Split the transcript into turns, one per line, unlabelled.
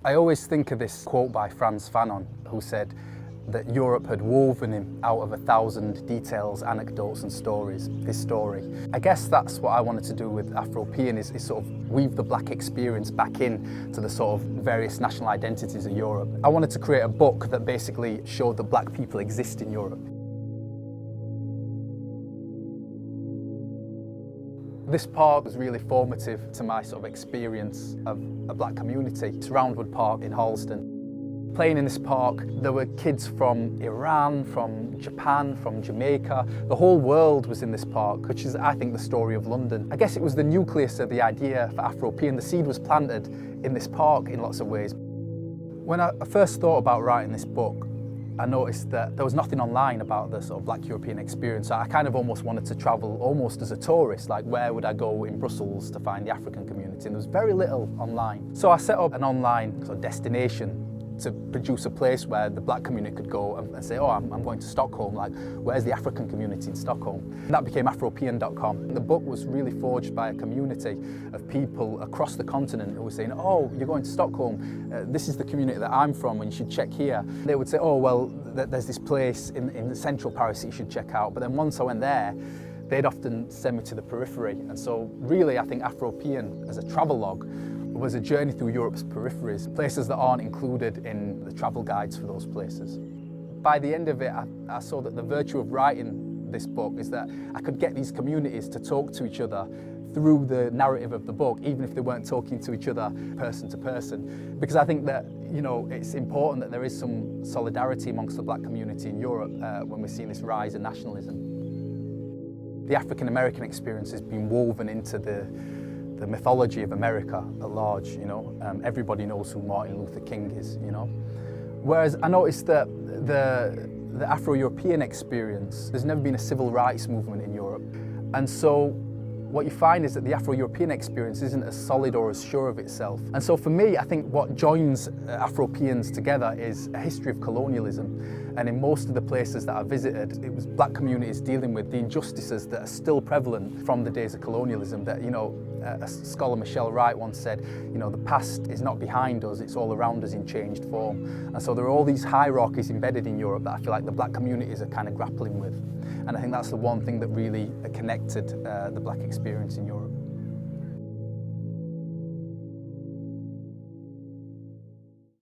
I always think of this quote by Frantz Fanon, who said that Europe had woven him out of 1,000 details, anecdotes and stories, his story. I guess that's what I wanted to do with Afropean, is sort of weave the black experience back in to the sort of various national identities of Europe. I wanted to create a book that basically showed that black people exist in Europe. This park was really formative to my sort of experience of a black community. It's Roundwood Park in Harlesden. Playing in this park, there were kids from Iran, from Japan, from Jamaica. The whole world was in this park, which is, I think, the story of London. I guess it was the nucleus of the idea for Afropean. The seed was planted in this park in lots of ways. When I first thought about writing this book, I noticed that there was nothing online about the sort of black European experience. I kind of almost wanted to travel almost as a tourist, like where would I go in Brussels to find the African community, and there was very little online. So I set up an online sort of destination to produce a place where the black community could go and say, oh, I'm going to Stockholm, like where's the African community in Stockholm? And that became Afropean.com. The book was really forged by a community of people across the continent who were saying, oh, you're going to Stockholm, this is the community that I'm from and you should check here. They would say, oh, well, there's this place in the central Paris that you should check out. But then once I went there, they'd often send me to the periphery. And so really, I think Afropean as a travelogue was a journey through Europe's peripheries, places that aren't included in the travel guides for those places. By the end of it, I saw that the virtue of writing this book is that I could get these communities to talk to each other through the narrative of the book, even if they weren't talking to each other person to person. Because I think that, you know, it's important that there is some solidarity amongst the black community in Europe when we're seeing this rise in nationalism. The African American experience has been woven into the mythology of America at large, you know. Everybody knows who Martin Luther King is, you know. Whereas I noticed that the Afro-European experience, there's never been a civil rights movement in Europe. And so what you find is that the Afro-European experience isn't as solid or as sure of itself. And so for me, I think what joins Afropeans together is a history of colonialism. And in most of the places that I visited, it was black communities dealing with the injustices that are still prevalent from the days of colonialism. That, you know, a scholar, Michelle Wright, once said, you know, the past is not behind us, it's all around us in changed form. And so there are all these hierarchies embedded in Europe that I feel like the black communities are kind of grappling with. And I think that's the one thing that really connected the black experience in Europe.